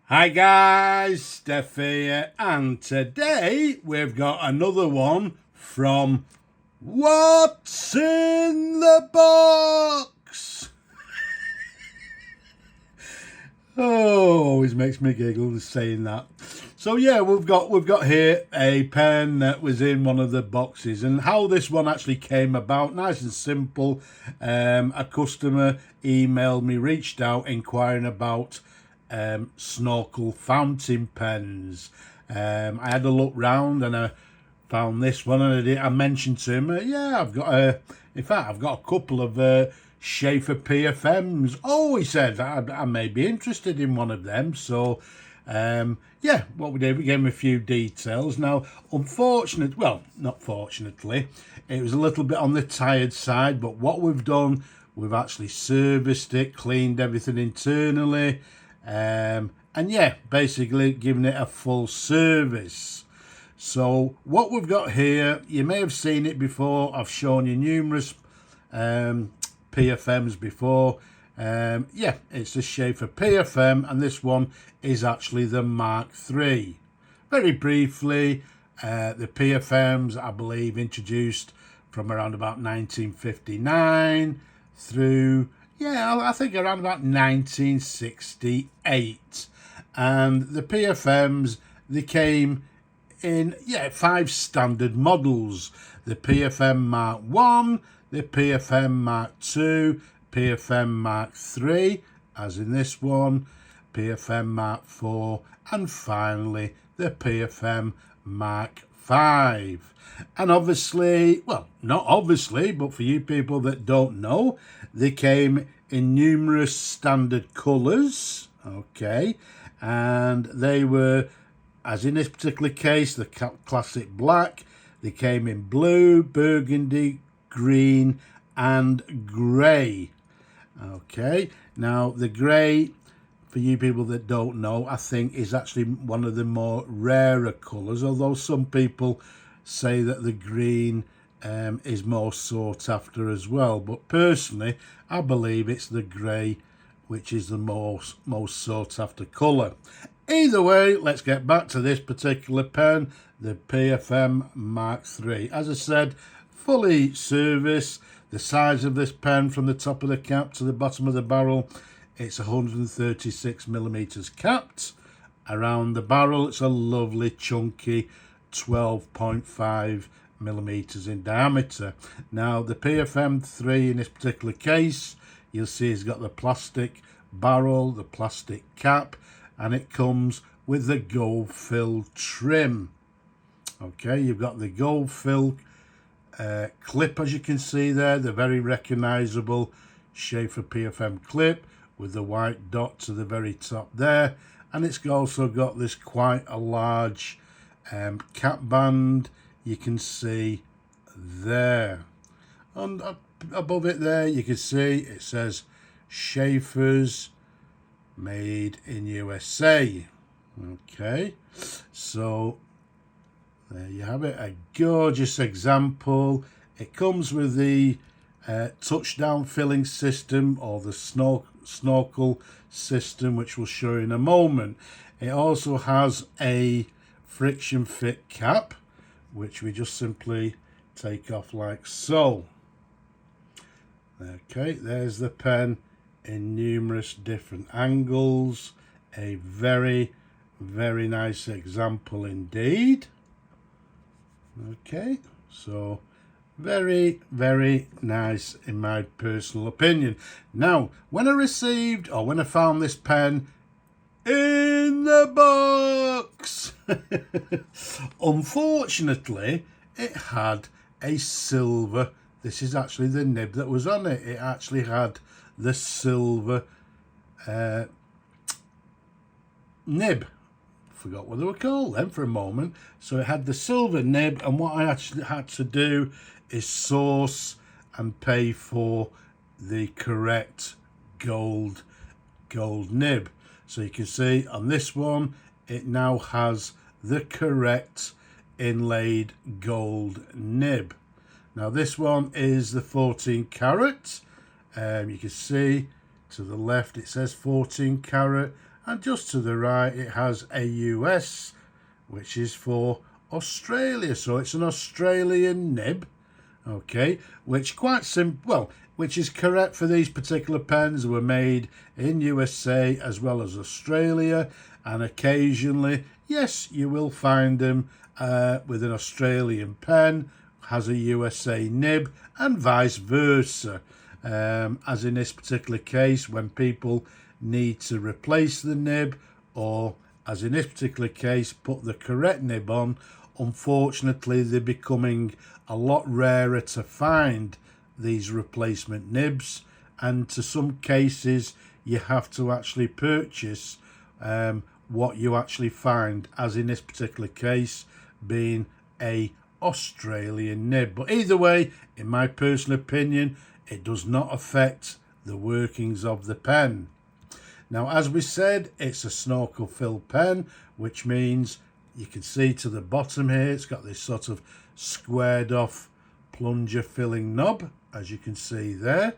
Hi guys, Steph here, and today we've got another one from What's in the Box? Oh, always makes me giggle saying that. So yeah, we've got here a pen that was in one of the boxes, and how this one actually came about, nice and simple. A customer emailed me, reached out, inquiring about snorkel fountain pens. I had a look round and I found this one, and I mentioned to him, yeah, I've got a couple of Sheaffer PFMs. Oh, he said, I may be interested in one of them. So, yeah, what we did, we gave him a few details. Now, not fortunately, it was a little bit on the tired side, but what we've done, we've actually serviced it, cleaned everything internally, and yeah, basically given it a full service. So what we've got here, you may have seen it before. I've shown you numerous PFMs before. Yeah, it's the Sheaffer PFM, and this one is actually the Mark III. Very briefly, the PFMs, I believe, introduced from around about 1959 through, yeah, I think around about 1968. And the PFMs, they came in 5 standard models: the PFM Mark 1, the PFM Mark 2, PFM Mark 3, as in this one, PFM Mark 4, and finally the PFM Mark 5. And obviously, well, not obviously, but for you people that don't know, they came in numerous standard colours, okay, and they were, as in this particular case, the classic black. They came in blue, burgundy, green, and grey. Okay, now the grey, for you people that don't know, I think is actually one of the more rarer colours, although some people say that the green is more sought after as well. But personally, I believe it's the grey which is the most sought after colour. Either way, let's get back to this particular pen, the PFM Mark III. As I said, fully serviced. The size of this pen from the top of the cap to the bottom of the barrel, it's 136 millimeters capped. Around the barrel, it's a lovely chunky 12.5 millimeters in diameter. Now, the PFM 3 in this particular case, you'll see it's got the plastic barrel, the plastic cap, and it comes with the gold fill trim. Okay, you've got the gold fill clip, as you can see there, the very recognizable Sheaffer PFM clip with the white dot to the very top there, and it's also got this quite a large cap band, you can see there. And above it there, you can see it says Sheaffer's made in USA. Okay, so there you have it, a gorgeous example. It comes with the touchdown filling system, or the snorkel system, which we'll show you in a moment. It also has a friction fit cap, which we just simply take off like so. Okay, there's the pen in numerous different angles. A very, very nice example indeed. Okay, so very, very nice in my personal opinion. Now, when I found this pen in the box, unfortunately, it had a silver, this is actually the nib that was on it. It actually had the silver nib. Forgot what they were called then for a moment. So it had the silver nib, and what I actually had to do is source and pay for the correct gold nib. So you can see on this one, it now has the correct inlaid gold nib. Now this one is the 14 carat. You can see to the left it says 14 carat, and just to the right it has a US, which is for Australia. So it's an Australian nib, okay, which which is correct for these particular pens. They were made in USA as well as Australia, and occasionally, yes, you will find them with an Australian pen has a USA nib, and vice versa. As in this particular case, when people need to replace the nib, or as in this particular case, put the correct nib on, unfortunately they're becoming a lot rarer to find, these replacement nibs, and to some cases you have to actually purchase what you actually find, as in this particular case being a Australian nib. But either way, in my personal opinion, it does not affect the workings of the pen. Now, as we said, it's a snorkel fill pen, which means you can see to the bottom here it's got this sort of squared off plunger filling knob, as you can see there.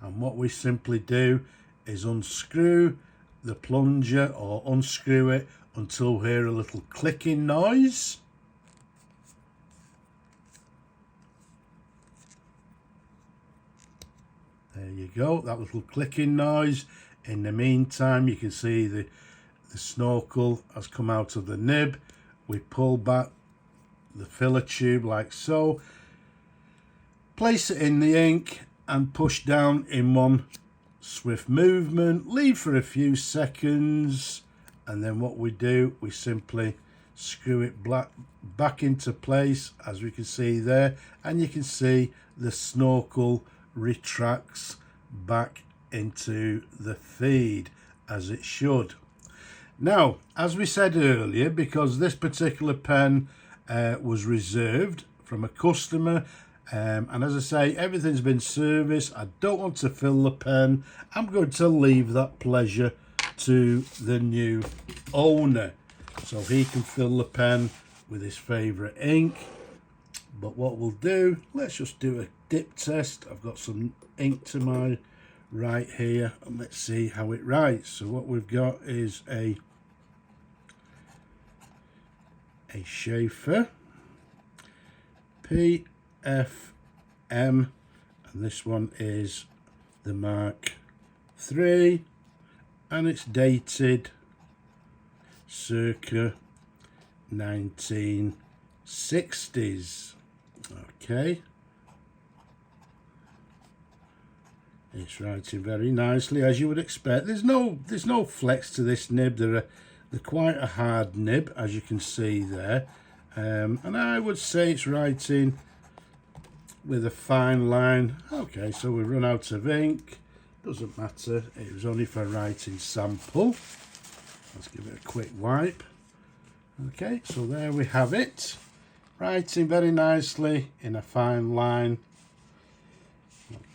And what we simply do is unscrew the plunger, or unscrew it until we hear a little clicking noise. There you go, that little clicking noise. In the meantime, you can see the snorkel has come out of the nib. We pull back the filler tube like so, place it in the ink and push down in one swift movement, leave for a few seconds, and then what we do, we simply screw it back into place, as we can see there, and you can see the snorkel retracts back into the feed as it should. Now, as we said earlier, because this particular pen was reserved from a customer, and as I say, everything's been serviced, I don't want to fill the pen. I'm going to leave that pleasure to the new owner, so he can fill the pen with his favourite ink. But what we'll do, let's just do a dip test. I've got some ink to my right here, and let's see how it writes. So what we've got is a Sheaffer PFM, and this one is the Mark III, and it's dated circa 1960s. Okay, it's writing very nicely, as you would expect. There's no flex to this nib. They're quite a hard nib, as you can see there, and I would say it's writing with a fine line. Okay, so we run out of ink, doesn't matter, it was only for writing sample. Let's give it a quick wipe. Okay, so there we have it, writing very nicely in a fine line,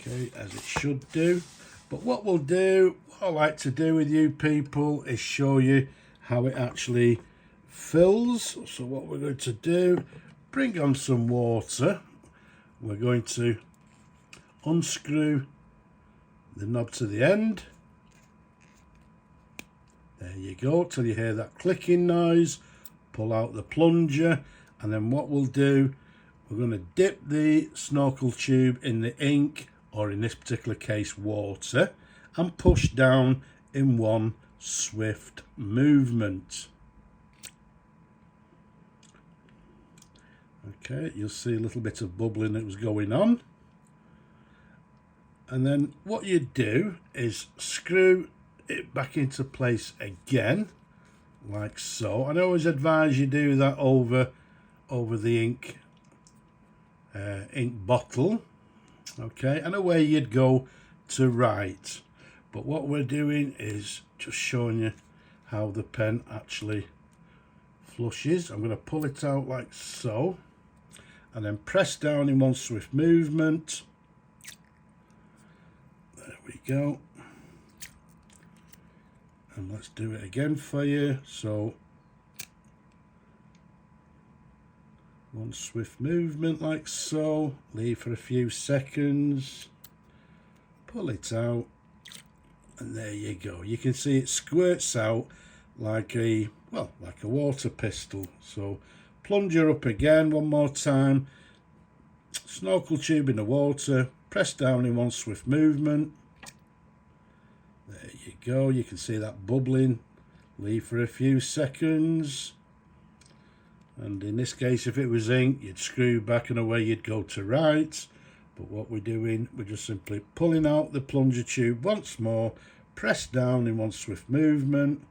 okay, as it should do. But what we'll do, what I like to do with you people, is show you how it actually fills. So what we're going to do, bring on some water. We're going to unscrew the knob to the end. There you go, till you hear that clicking noise. Pull out the plunger, and then what we'll do, we're going to dip the snorkel tube in the ink, or in this particular case water, and push down in one swift movement. Okay, you'll see a little bit of bubbling that was going on. And then what you do is screw it back into place again, like so. And I always advise you do that over the ink bottle. Okay, and away you'd go to write. But what we're doing is just showing you how the pen actually flushes. I'm going to pull it out like so, and then press down in one swift movement. There we go. And let's do it again for you. So one swift movement like so, leave for a few seconds, pull it out, And there you go. You can see it squirts out like a, well, like a water pistol. So plunger up again one more time. Snorkel tube in the water. Press down in one swift movement. There you go. You can see that bubbling. Leave for a few seconds. And in this case, if it was ink, you'd screw back and away you'd go to right. But what we're doing, we're just simply pulling out the plunger tube once more, press down in one swift movement.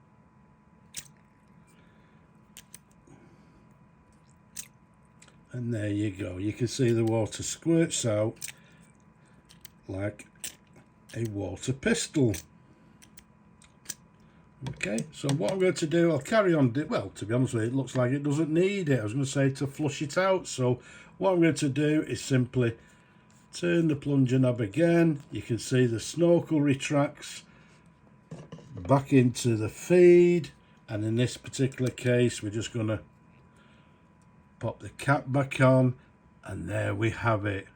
And there you go. You can see the water squirts out like a water pistol. Okay, so what I'm going to do, I'll carry on, well, to be honest with you, it looks like it doesn't need it. I was going to say to flush it out. So what I'm going to do is simply turn the plunger knob again. You can see the snorkel retracts back into the feed. And in this particular case, we're just going to pop the cap back on. And there we have it.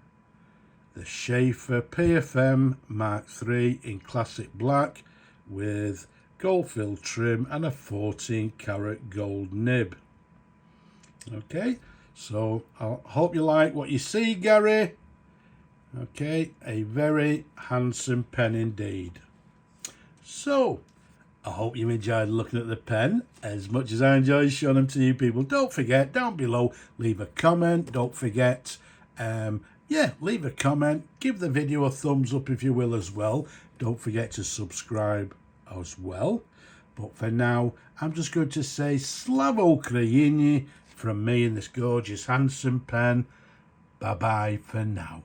The Sheaffer PFM MK III in classic black with gold fill trim and a 14 karat gold nib. Okay, so I hope you like what you see, Gary. Okay, a very handsome pen indeed. So I hope you enjoyed looking at the pen as much as I enjoyed showing them to you people. Don't forget, down below, leave a comment. Don't forget, leave a comment. Give the video a thumbs up if you will as well. Don't forget to subscribe as well. But for now, I'm just going to say Slava Ukraini from me in this gorgeous handsome pen. Bye bye for now.